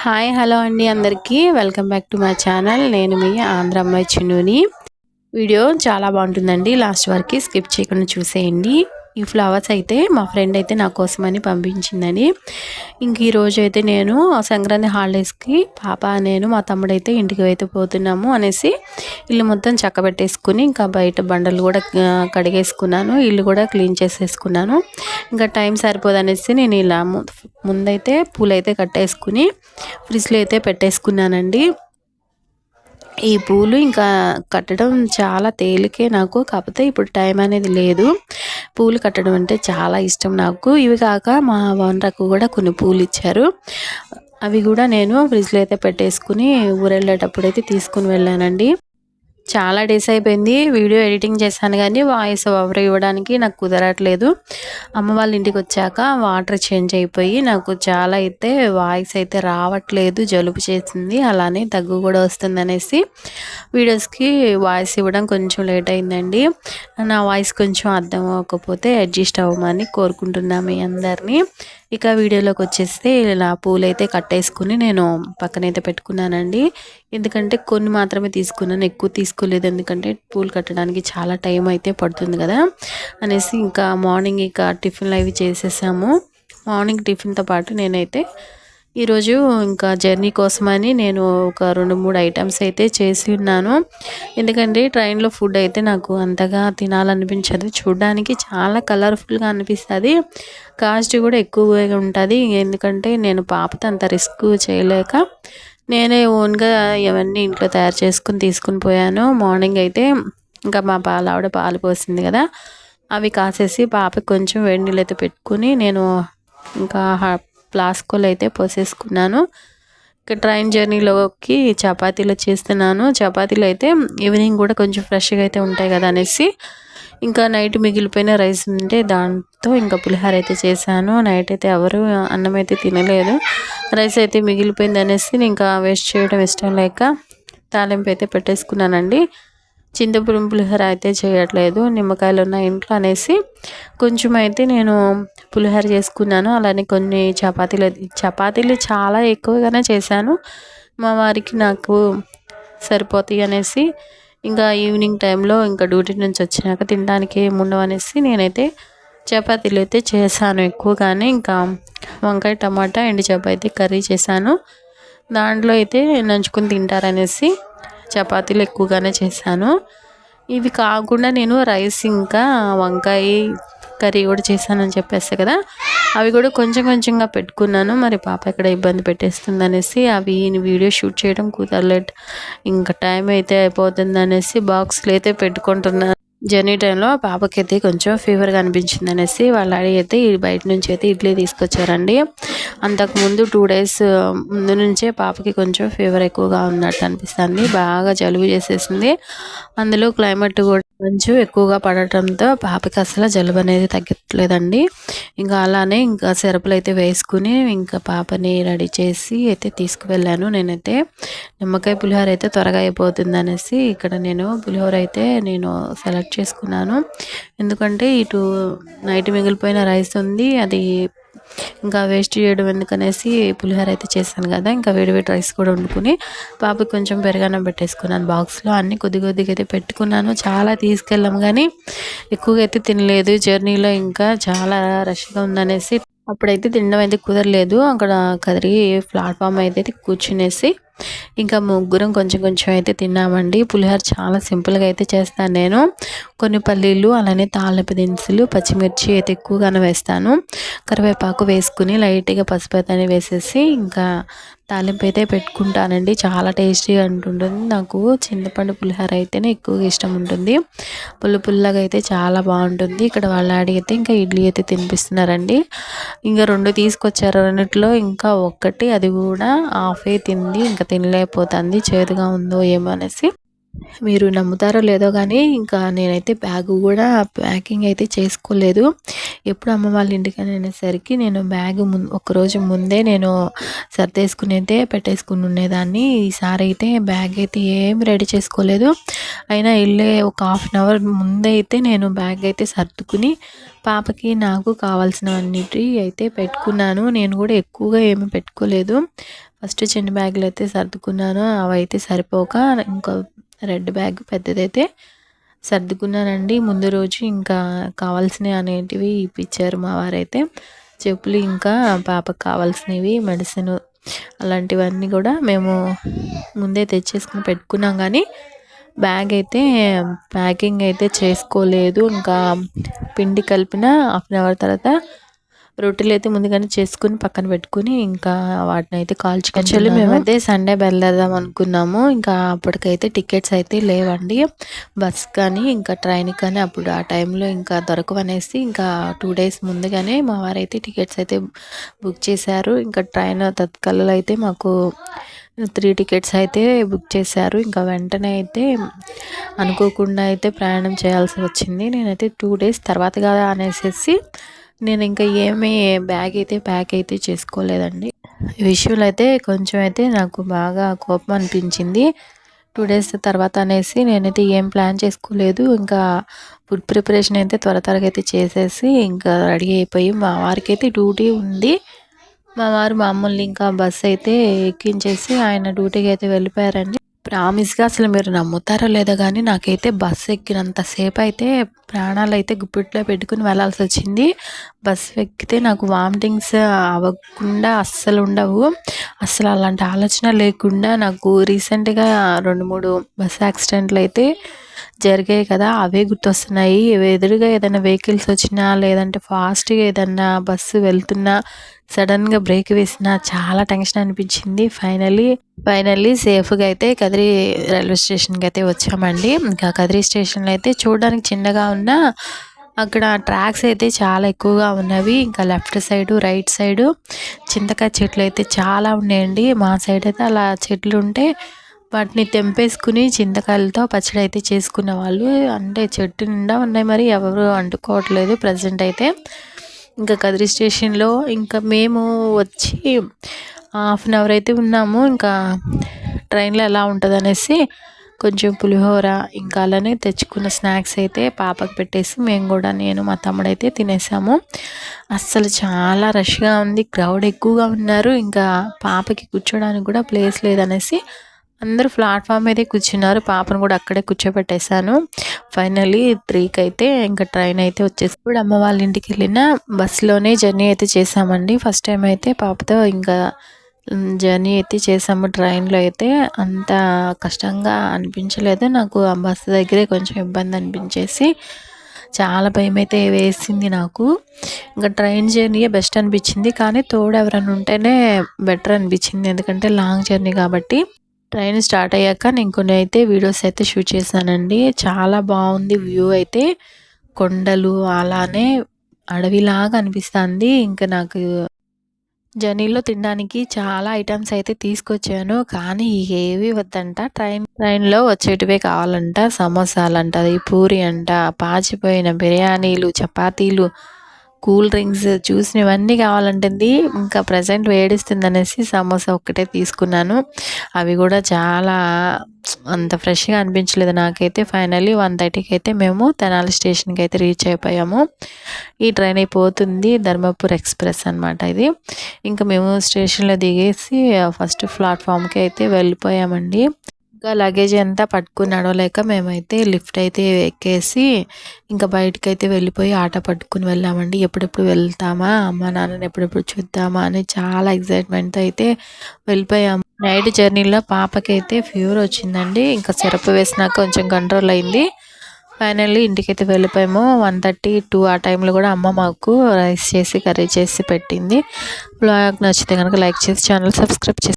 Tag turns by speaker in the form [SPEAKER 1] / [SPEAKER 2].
[SPEAKER 1] Hi hello అండి అందరికీ welcome back to my channel. నేను మీ ఆంధ్ర అమ్మాయి చిన్నుని. వీడియో చాలా బాగుంటుందండి, లాస్ట్ వరకు స్కిప్ చేయకుండా చూసేయండి. ఈ ఫ్లవర్స్ అయితే మా ఫ్రెండ్ అయితే నా కోసమని పంపించిందని. ఇంక ఈరోజు అయితే నేను సంక్రాంతి హాలిడేస్కి పాప నేను మా తమ్ముడైతే ఇంటికి అయితే పోతున్నాము అనేసి ఇల్లు మొత్తం చక్కబెట్టేసుకుని ఇంకా బయట బండలు కూడా కడిగేసుకున్నాను, ఇల్లు కూడా క్లీన్ చేసేసుకున్నాను. ఇంకా టైం సరిపోదనేసి నేను ఇలా ముందైతే పూలైతే కట్టేసుకుని ఫ్రిడ్జ్లో అయితే పెట్టేసుకున్నానండి. ఈ పూలు ఇంకా కట్టడం చాలా తేలికే నాకు, కాకపోతే ఇప్పుడు టైం అనేది లేదు. పూలు కట్టడం అంటే చాలా ఇష్టం నాకు. ఇవి కాక మా ఓనర్కు కూడా కొన్ని పూలు ఇచ్చారు, అవి కూడా నేను ఫ్రిడ్జ్లో అయితే పెట్టేసుకుని ఊరెళ్ళేటప్పుడు అయితే తీసుకుని వెళ్ళానండి. చాలా డేస్ అయిపోయింది వీడియో ఎడిటింగ్ చేశాను, కానీ వాయిస్ ఓవర్ ఇవ్వడానికి నాకు కుదరట్లేదు. అమ్మ వాళ్ళ ఇంటికి వచ్చాక వాటర్ చేంజ్ అయిపోయి నాకు చాలా అయితే వాయిస్ అయితే రావట్లేదు, జలుబు చేసింది, అలానే దగ్గు కూడా వస్తుంది అనేసి వీడియోస్కి వాయిస్ ఇవ్వడం కొంచెం లేట్ అయిందండి. నా వాయిస్ కొంచెం అర్థం అవ్వకపోతే అడ్జస్ట్ అవ్వమని కోరుకుంటున్నాము మీ అందరినీ. ఇక వీడియోలోకి వచ్చేస్తే ఇలా పూలైతే కట్టేసుకుని నేను పక్కనైతే పెట్టుకున్నానండి. ఎందుకంటే కొన్ని మాత్రమే తీసుకున్నాను, ఎక్కువ తీసుకోలేదు, ఎందుకంటే పూలు కట్టడానికి చాలా టైం అయితే పడుతుంది కదా అనేసి. ఇంకా మార్నింగ్ ఇక టిఫిన్లు అవి చేసేసాము. మార్నింగ్ టిఫిన్తో పాటు నేనైతే ఈరోజు ఇంకా జర్నీ కోసమని నేను ఒక 2-3 ఐటమ్స్ అయితే చేసి ఉన్నాను. ఎందుకంటే ట్రైన్లో ఫుడ్ అయితే నాకు అంతగా తినాలనిపించదు, చూడడానికి చాలా కలర్ఫుల్గా అనిపిస్తుంది, కాస్ట్ కూడా ఎక్కువగా ఉంటుంది. ఎందుకంటే నేను పాపతో అంత రిస్క్ చేయలేక నేనే ఓన్గా ఇవన్నీ ఇంట్లో తయారు చేసుకుని తీసుకుని పోయాను. మార్నింగ్ అయితే ఇంకా మా ఆవిడ పాలు పోసింది కదా, అవి కాసేసి పాపకి కొంచెం వేడి నీళ్ళు అయితే పెట్టుకుని నేను ఇంకా ఫ్లాస్క్లో అయితే పోసేసుకున్నాను. ఇక ట్రైన్ జర్నీలోకి చపాతీలు చేస్తున్నాను. చపాతీలు అయితే ఈవినింగ్ కూడా కొంచెం ఫ్రెష్గా అయితే ఉంటాయి కదా అనేసి ఇంకా నైట్ మిగిలిపోయిన రైస్ ఉంటే దాంతో ఇంకా పులిహోర అయితే చేశాను. నైట్ అయితే ఎవరు అన్నం అయితే తినలేదు, రైస్ అయితే మిగిలిపోయింది అనేసి ఇంకా వేస్ట్ చేయడం ఇష్టం లేక తాలింపు అయితే పెట్టేసుకున్నానండి. చింతపులుసు పులిహోర అయితే చేయట్లేదు, నిమ్మకాయలు ఉన్న ఇంట్లో అనేసి కొంచెం అయితే నేను పులిహోర చేసుకున్నాను. అలానే కొన్ని చపాతీలు చాలా ఎక్కువగానే చేశాను, మా వారికి నాకు సరిపోతాయి అనేసి. ఇంకా ఈవినింగ్ టైంలో ఇంకా డ్యూటీ నుంచి వచ్చినాక తినడానికి ఏముండవు అనేసి నేనైతే చపాతీలు అయితే చేశాను ఎక్కువగానే. ఇంకా వంకాయ టమాటా ఎండు చపాతీ కర్రీ చేశాను, దాంట్లో అయితే నంచుకుని తింటారనేసి చపాతీలు ఎక్కువగానే చేశాను. ఇవి కాకుండా నేను రైస్ ఇంకా వంకాయ కర్రీ కూడా చేశానని చెప్పేస్తా కదా, అవి కూడా కొంచెం కొంచెంగా పెట్టుకున్నాను. మరి పాప ఎక్కడ ఇబ్బంది పెట్టేస్తుంది అనేసి అవి వీడియో షూట్ చేయడం కుదరలేదు, ఇంకా టైం అయితే అయిపోతుంది అనేసి బాక్స్లో అయితే పెట్టుకుంటున్నాను. జర్నీ టైంలో పాపకి అయితే కొంచెం ఫీవర్గా అనిపించింది అనేసి వాళ్ళ డాడీ అయితే బయట నుంచి అయితే ఇడ్లీ తీసుకొచ్చారండి. అంతకుముందు 2 days ముందు నుంచే పాపకి కొంచెం ఫీవర్ ఎక్కువగా ఉన్నట్టు అనిపిస్తుంది, బాగా జలుబు చేసేసింది. అందులో క్లైమేట్ కూడా మంచు ఎక్కువగా పడటంతో పాపకి అసలు జలుబు అనేది తగ్గట్లేదండి. ఇంకా అలానే ఇంకా సిరపులు అయితే వేసుకుని ఇంకా పాపని రెడీ చేసి అయితే తీసుకువెళ్ళాను. నేనైతే నిమ్మకాయ పులిహోర అయితే త్వరగా అయిపోతుంది అనేసి ఇక్కడ నేను పులిహోర అయితే నేను సెలెక్ట్ చేసుకున్నాను. ఎందుకంటే ఇటు నైట్ మిగిలిపోయిన రైస్ ఉంది, అది ఇంకా వేస్ట్ చేయడం ఎందుకనేసి పులిహోర అయితే చేశాను కదా, ఇంకా వేడివేడి రైస్ కూడా వండుకుని పాపకి కొంచెం పెరుగన్నం పెట్టేసుకున్నాను బాక్స్లో. అన్నీ కొద్ది కొద్దిగా అయితే పెట్టుకున్నాను, చాలా తీసుకెళ్ళాము కానీ ఎక్కువగా అయితే తినలేదు. జర్నీలో ఇంకా చాలా రష్గా ఉందనేసి అప్పుడైతే తినడం అయితే కుదరలేదు. అక్కడ కదిరి ప్లాట్ఫామ్ అయితే కూర్చునేసి ఇంకా ముగ్గురం కొంచెం కొంచెం అయితే తిన్నామండి. పులిహోర చాలా సింపుల్గా అయితే చేస్తాను నేను. కొన్ని పల్లీలు అలానే తాలింపు దినుసులు పచ్చిమిర్చి అయితే ఎక్కువగానే వేస్తాను, కరివేపాకు వేసుకుని లైట్గా పసుపు అయితే వేసేసి ఇంకా తాలింపు అయితే పెట్టుకుంటానండి. చాలా టేస్టీగా ఉంటుంది, నాకు చింతపండు పులిహోర అయితేనే ఎక్కువగా ఇష్టం ఉంటుంది, పుల్లగా అయితే చాలా బాగుంటుంది. ఇక్కడ వాళ్ళ అడిగితే ఇంకా ఇడ్లీ అయితే తినిపిస్తున్నారండి. ఇంకా 2 తీసుకొచ్చారు, రెండిట్లో ఇంకా ఒక్కటి అది కూడా హాఫే తింది, ఇంకా తినలేకపోతుంది, చేదుగా ఉందో ఏమో అనేసి. మీరు నమ్ముతారో లేదో కానీ ఇంకా నేనైతే బ్యాగ్ కూడా ప్యాకింగ్ అయితే చేసుకోలేదు. ఎప్పుడు అమ్మ వాళ్ళ ఇంటికి అనేసరికి నేను బ్యాగ్ ఒకరోజు ముందే నేను సర్దేసుకుని అయితే పెట్టేసుకుని ఉండేదాన్ని. ఈసారి అయితే బ్యాగ్ అయితే ఏం రెడీ చేసుకోలేదు. అయినా వెళ్ళే ఒక హాఫ్ అన్ అవర్ ముందే అయితే నేను బ్యాగ్ అయితే సర్దుకుని పాపకి నాకు కావాల్సినవన్నిటి అయితే పెట్టుకున్నాను. నేను కూడా ఎక్కువగా ఏమీ పెట్టుకోలేదు. ఫస్ట్ చిన్న బ్యాగులు అయితే సర్దుకున్నాను. అవి అయితే సరిపోక ఇంకో రెడ్ బ్యాగ్ పెద్దదైతే సర్దుకున్నానండి. ముందు రోజు ఇంకా కావాల్సినవి అనేటివి ఇప్పించారు మా వారైతే. చెప్పులు ఇంకా పాపకు కావాల్సినవి మెడిసిన్ అలాంటివన్నీ కూడా మేము ముందే తెచ్చేసుకుని పెట్టుకున్నాం. కానీ బ్యాగ్ అయితే ప్యాకింగ్ అయితే చేసుకోలేదు. ఇంకా పిండి కలిపిన హాఫ్ అన్ అవర్ తర్వాత రొట్టెలు అయితే ముందుగానే చేసుకుని పక్కన పెట్టుకుని ఇంకా వాటిని అయితే కాల్చుకొని మేమైతే సండే బయలుదేరదాం అనుకున్నాము. ఇంకా అప్పటికైతే టికెట్స్ అయితే లేవండి బస్ కానీ ఇంకా ట్రైన్ కానీ. అప్పుడు ఆ టైంలో ఇంకా దొరకవనేసి ఇంకా 2 days ముందుగానే మా వారైతే టికెట్స్ అయితే బుక్ చేశారు. ఇంకా ట్రైన్ తత్కాలలో అయితే మాకు 3 tickets అయితే బుక్ చేశారు. ఇంకా వెంటనే అయితే అనుకోకుండా అయితే ప్రయాణం చేయాల్సి వచ్చింది. నేనైతే 2 days తర్వాత కదా అనేసి నేను ఇంకా ఏమీ బ్యాగ్ అయితే ప్యాక్ అయితే చేసుకోలేదండి. ఈ విషయంలో అయితే కొంచెం అయితే నాకు బాగా కోపం అనిపించింది. 2 days తర్వాత అనేసి నేనైతే ఏం ప్లాన్ చేసుకోలేదు. ఇంకా ఫుడ్ ప్రిపరేషన్ అయితే త్వరగా అయితే చేసేసి ఇంకా రెడీ అయిపోయి మా వారికి అయితే డ్యూటీ ఉంది. మా వారు మామూలు ఇంకా బస్ అయితే ఎక్కించేసి ఆయన డ్యూటీకి అయితే వెళ్ళిపోయారండి. ప్రామిస్గా అసలు మీరు నమ్ముతారో లేదో కానీ నాకైతే బస్సు ఎక్కినంతసేపు అయితే ప్రాణాలు అయితే గుప్పిట్లో పెట్టుకుని వెళ్ళాల్సి వచ్చింది. బస్సు ఎక్కితే నాకు వామిటింగ్స్ అవ్వకుండా అస్సలు ఉండవు. అస్సలు అలాంటి ఆలోచన లేకుండా నాకు రీసెంట్గా 2-3 బస్ యాక్సిడెంట్లు అయితే జరిగాయి కదా, అవే గుర్తొస్తున్నాయి. ఎదురుగా ఏదైనా వెహికల్స్ వచ్చినా లేదంటే ఫాస్ట్గా ఏదన్నా బస్సు వెళ్తున్నా సడన్గా బ్రేక్ వేసినా చాలా టెన్షన్ అనిపించింది. ఫైనల్లీ సేఫ్గా అయితే కదిరి రైల్వే స్టేషన్కి అయితే వచ్చామండి. ఇంకా కదిరి స్టేషన్లో అయితే చూడడానికి చిన్నగా ఉన్న అక్కడ ట్రాక్స్ అయితే చాలా ఎక్కువగా ఉన్నవి. ఇంకా లెఫ్ట్ సైడు రైట్ సైడు చింతకాయ చెట్లు అయితే చాలా ఉన్నాయండి. మా సైడ్ అయితే అలా చెట్లు ఉంటే వాటిని తెంపేసుకుని చింతకాయలతో పచ్చడి అయితే చేసుకునే వాళ్ళు. అంటే చెట్టు నిండా ఉన్నాయి, మరి ఎవరు అంటుకోవట్లేదు ప్రజెంట్ అయితే. ఇంకా కదిరి స్టేషన్లో ఇంకా మేము వచ్చి హాఫ్ అన్ అవర్ అయితే ఉన్నాము. ఇంకా ట్రైన్లో ఎలా ఉంటుంది అనేసి కొంచెం పులిహోర ఇంకా అలానే తెచ్చుకున్న స్నాక్స్ అయితే పాపకు పెట్టేసి మేము కూడా నేను మా తమ్ముడు అయితే తినేసాము. అస్సలు చాలా రష్గా ఉంది, క్రౌడ్ ఎక్కువగా ఉన్నారు. ఇంకా పాపకి కూర్చోడానికి కూడా ప్లేస్ లేదనేసి అందరూ ప్లాట్ఫామ్ మీదే కూర్చున్నారు. పాపను కూడా అక్కడే కూర్చోబెట్టేశాను. ఫైనల్లీ 3కి అయితే ఇంకా ట్రైన్ అయితే వచ్చేసి ఇప్పుడు అమ్మ వాళ్ళ ఇంటికి వెళ్ళిన బస్సులోనే జర్నీ అయితే చేసామండి. ఫస్ట్ టైం అయితే పాపతో ఇంకా జర్నీ అయితే చేసాము. ట్రైన్లో అయితే అంత కష్టంగా అనిపించలేదు నాకు. ఆ బస్సు దగ్గరే కొంచెం ఇబ్బంది అనిపించేసి చాలా భయం అయితే వేసింది నాకు. ఇంకా ట్రైన్ జర్నీయే బెస్ట్ అనిపించింది, కానీ తోడు ఎవరైనా ఉంటేనే బెటర్ అనిపించింది. ఎందుకంటే లాంగ్ జర్నీ కాబట్టి. ట్రైన్ స్టార్ట్ అయ్యాక నేను కొన్ని అయితే వీడియోస్ అయితే షూట్ చేశానండి. చాలా బాగుంది వ్యూ అయితే. కొండలు అలానే అడవిలాగా అనిపిస్తుంది. ఇంకా నాకు జర్నీలో తినడానికి చాలా ఐటమ్స్ అయితే తీసుకొచ్చాను, కానీ ఏవి వద్దంట. ట్రైన్లో వచ్చేటివే కావాలంట. సమోసాలంట, పూరి అంట, పాచిపోయిన బిర్యానీలు, చపాతీలు, కూల్ డ్రింక్స్, చూసినవన్నీ కావాలంటుంది. ఇంకా ప్రజెంట్ వేడిస్తుంది అనేసి సమోసా ఒక్కటే తీసుకున్నాను. అవి కూడా చాలా అంత ఫ్రెష్గా అనిపించలేదు నాకైతే. ఫైనల్లీ 1:30కి అయితే మేము తెనాలి స్టేషన్కి అయితే రీచ్ అయిపోయాము. ఈ ట్రైన్ అయిపోతుంది ధర్మపూర్ ఎక్స్ప్రెస్ అనమాట ఇది. ఇంకా మేము స్టేషన్లో దిగేసి ఫస్ట్ ప్లాట్ఫామ్కి అయితే వెళ్ళిపోయామండి. ఇంకా లగేజ్ అంతా పట్టుకుని నడవలేక మేమైతే లిఫ్ట్ అయితే ఎక్కేసి ఇంకా బయటకైతే వెళ్ళిపోయి ఆటో పట్టుకుని వెళ్ళామండి. ఎప్పుడెప్పుడు వెళ్తామా, అమ్మ నాన్నని ఎప్పుడెప్పుడు చూద్దామా అని చాలా ఎగ్జైట్మెంట్తో అయితే వెళ్ళిపోయాము. నైట్ జర్నీలో పాపకైతే ఫీవర్ వచ్చిందండి. ఇంకా సిరప్ వేసినాక కొంచెం కంట్రోల్ అయింది. ఫైనల్లీ ఇంటికైతే వెళ్ళిపోయాము. 1:30-2 ఆ టైంలో కూడా అమ్మ మాకు రైస్ చేసి కర్రీ చేసి పెట్టింది. బ్లాగ్ నచ్చితే కనుక లైక్ చేసి ఛానల్ సబ్స్క్రైబ్ చేసి